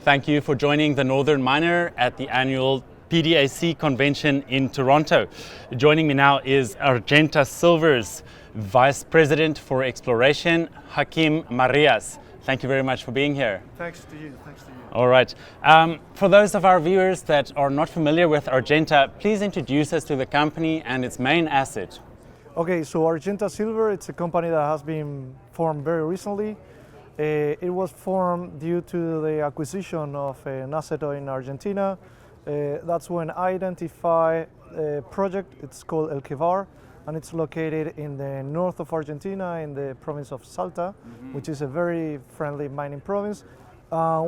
Thank you for joining the Northern Miner at the annual PDAC convention in Toronto. Joining me now is Argenta Silver's Vice President for Exploration, Hakim Marias. Thank you very much for being here. Thanks to you. All right. For those of our viewers that are not familiar with Argenta, please introduce us to the company and its main asset. Okay, so Argenta Silver, it's a company that has been formed very recently. It was formed due to the acquisition of an asset in Argentina. That's when I identified a project. It's called Quevar, and it's located in the north of Argentina in the province of Salta, which is a very friendly mining province.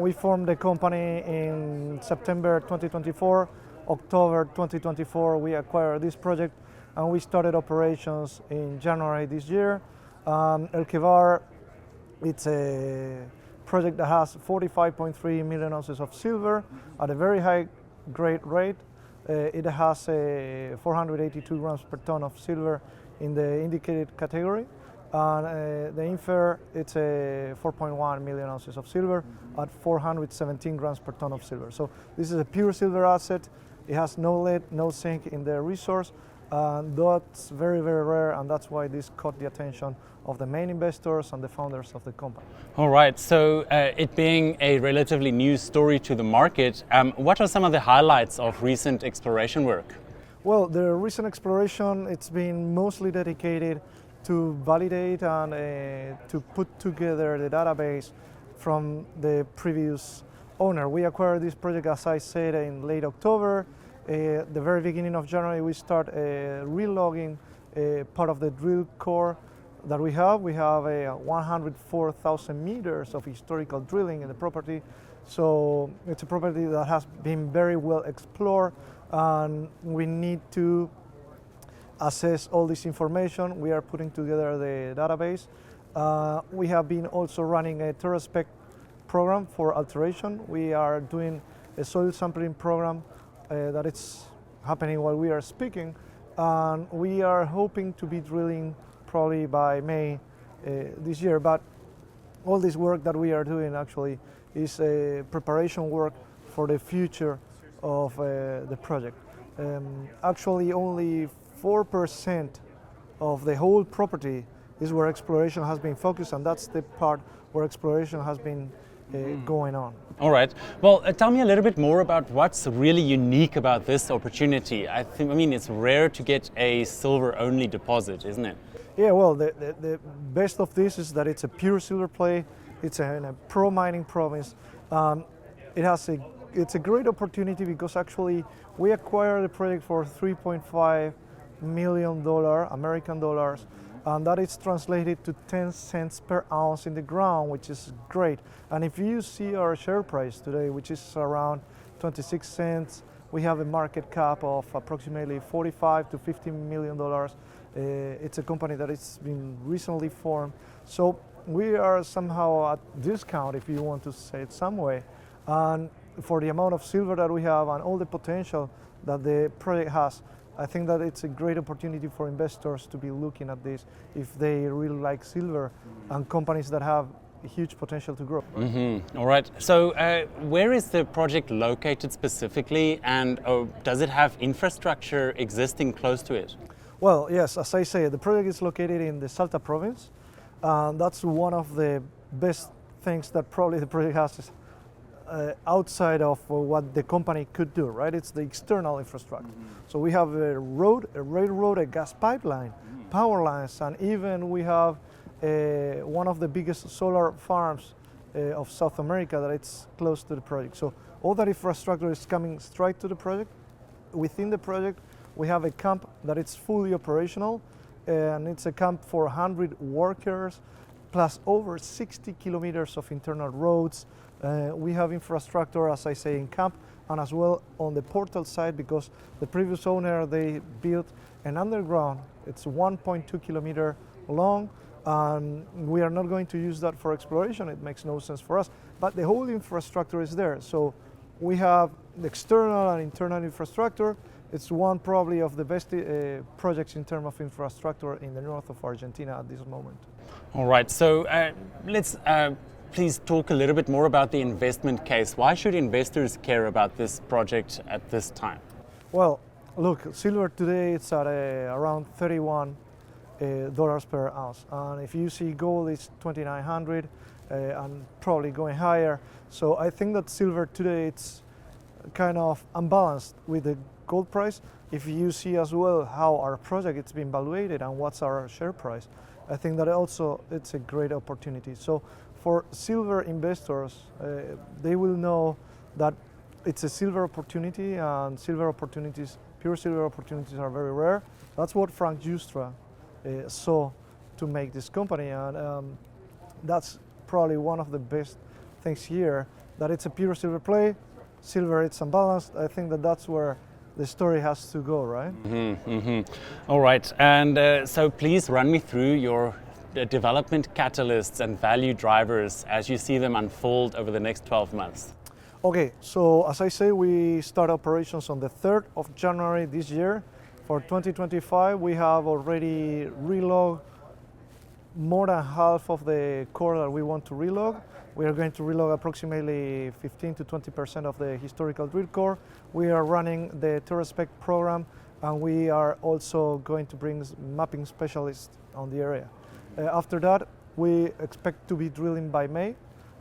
We formed the company in September 2024. October 2024, we acquired this project, and we started operations in January this year. Quevar, it's a project that has 45.3 million ounces of silver at a very high grade rate. It has 482 grams per ton of silver in the indicated category. And the inferred, it's 4.1 million ounces of silver at 417 grams per ton of silver. So this is a pure silver asset. It has no lead, no zinc in the resource. That's very, very rare, and that's why this caught the attention of the main investors and the founders of the company. All right, so it being a relatively new story to the market, what are some of the highlights of recent exploration work? Well, the recent exploration, it's been mostly dedicated to validate and to put together the database from the previous owner. We acquired this project, as I said, in late October. The very beginning of January, we start relogging part of the drill core that we have. We have 104,000 meters of historical drilling in the property. So it's a property that has been very well explored, and we need to assess all this information. We are putting together the database. We have been also running a TSXV program for alteration. We are doing a soil sampling program that it's happening while we are speaking, and we are hoping to be drilling probably by May this year. But all this work that we are doing actually is a preparation work for the future of the project. Actually, only 4% of the whole property is where exploration has been focused, and that's the part where exploration has been going on. All right. Well, tell me a little bit more about what's really unique about this opportunity. I mean, it's rare to get a silver-only deposit, isn't it? Yeah, well, the best of this is that it's a pure silver play. It's in a pro-mining province. It's a great opportunity because actually we acquired the project for $3.5 million American dollars, and that is translated to 10 cents per ounce in the ground, which is great. And if you see our share price today, which is around 26 cents, we have a market cap of approximately $45 to $50 million. It's a company that has been recently formed. So we are somehow at discount, if you want to say it some way. And for the amount of silver that we have and all the potential that the project has, I think that it's a great opportunity for investors to be looking at this if they really like silver and companies that have a huge potential to grow. All right. So where is the project located specifically, and does it have infrastructure existing close to it? Well, yes, as I say, the project is located in the Salta province. That's one of the best things that probably the project has outside of what the company could do, right? It's the external infrastructure. So we have a road, a railroad, a gas pipeline, power lines, and even we have one of the biggest solar farms of South America that it's close to the project. So all that infrastructure is coming straight to the project. Within the project, we have a camp that is fully operational, and it's a camp for 100 workers, plus over 60 kilometers of internal roads. We have infrastructure, as I say, in camp, and as well on the portal side, because the previous owner, they built an underground. It's 1.2 kilometer long, and we are not going to use that for exploration. It makes no sense for us, but the whole infrastructure is there. So we have the external and internal infrastructure. It's one probably of the best projects in terms of infrastructure in the north of Argentina at this moment. All right, so let's please talk a little bit more about the investment case. Why should investors care about this project at this time? Well, look, silver today it's at around $31 per ounce, and if you see gold, it's 2,900 and probably going higher. So I think that silver today it's kind of unbalanced with the gold price. If you see as well how our project it's been valuated and what's our share price, I think that also it's a great opportunity. So for silver investors, they will know that it's a silver opportunity, and silver opportunities, pure silver opportunities, are very rare. That's what Frank Giustra saw to make this company, and that's probably one of the best things here, that it's a pure silver play. Silver, it's unbalanced. I think that that's where the story has to go, right? All right, and so please run me through your development catalysts and value drivers as you see them unfold over the next 12 months. Okay, so as I say, we start operations on the 3rd of January this year. For 2025, we have already relogged more than half of the core that we want to relog. We are going to relog approximately 15 to 20% of the historical drill core. We are running the TSXV program, and we are also going to bring mapping specialists on the area. After that, we expect to be drilling by May.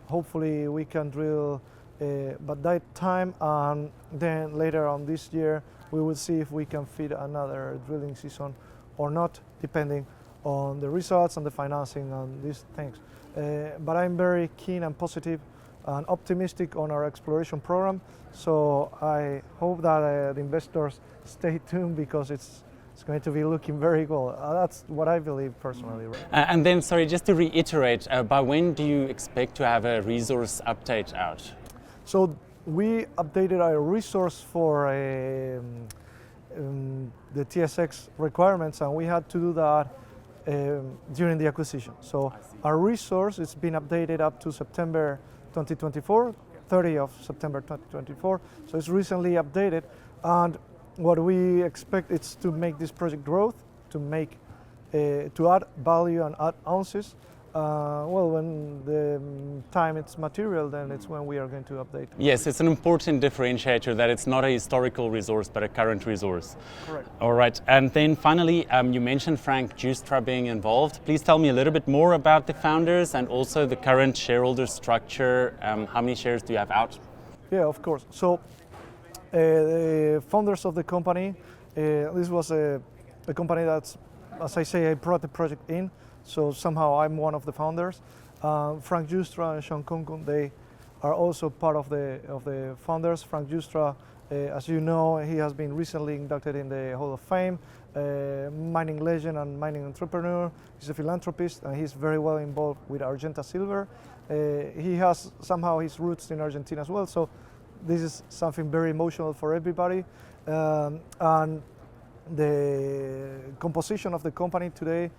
Hopefully we can drill by that time, and then later on this year we will see if we can fit another drilling season or not, depending on the results and the financing and these things. But I'm very keen and positive and optimistic on our exploration program, so I hope that the investors stay tuned, because it's going to be looking very good. That's what I believe personally. And then, sorry, just to reiterate, by when do you expect to have a resource update out? So we updated our resource for the TSX requirements, and we had to do that during the acquisition. So our resource has been updated up to September 2024, 30th of September 2024. So it's recently updated, and what we expect is to make this project growth, to add value and add ounces. Well, when the time it's material, then it's when we are going to update. Yes, it's an important differentiator that it's not a historical resource but a current resource. Correct. All right, and then finally, you mentioned Frank Giustra being involved. Please tell me a little bit more about the founders and also the current shareholder structure. How many shares do you have out? Yeah, of course. So the founders of the company, this was a company that's, as I say, I brought the project in. So somehow I'm one of the founders. Frank Giustra and Sean Concon, they are also part of the founders. Frank Giustra, as you know, he has been recently inducted in the Hall of Fame, mining legend and mining entrepreneur. He's a philanthropist, and he's very well involved with Argenta Silver. He has somehow his roots in Argentina as well, so this is something very emotional for everybody. And the composition of the company today,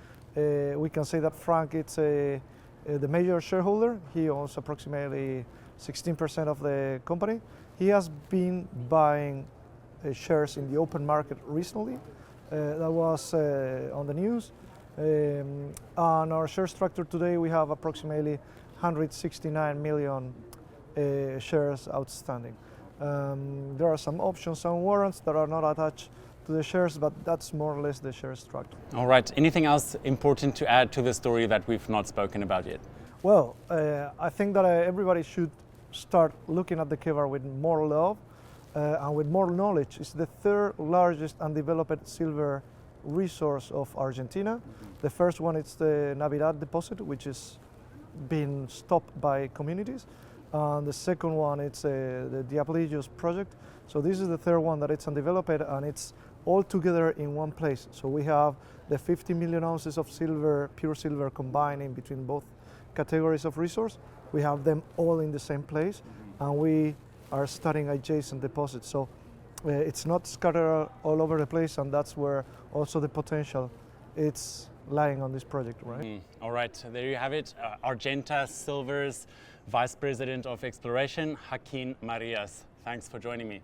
we can say that Frank is the major shareholder. He owns approximately 16% of the company. He has been buying shares in the open market recently. That was on the news. And our share structure today, we have approximately 169 million shares outstanding. There are some options and warrants that are not attached to the shares, but that's more or less the share structure. All right, anything else important to add to the story that we've not spoken about yet? Well, I think that everybody should start looking at the Quevar with more love and with more knowledge. It's the 3rd largest undeveloped silver resource of Argentina. The first one is the Navidad deposit, which is being stopped by communities. And the second one, it's the Diablillos project. So this is the 3rd one that it's undeveloped, and it's all together in one place. So we have the 50 million ounces of silver, pure silver, combined in between both categories of resource. We have them all in the same place, and we are studying adjacent deposits. So it's not scattered all over the place, and that's where also the potential it's lying on this project, right? All right, there you have it. Argenta Silver's Vice President of Exploration, Joaquin Marias. Thanks for joining me.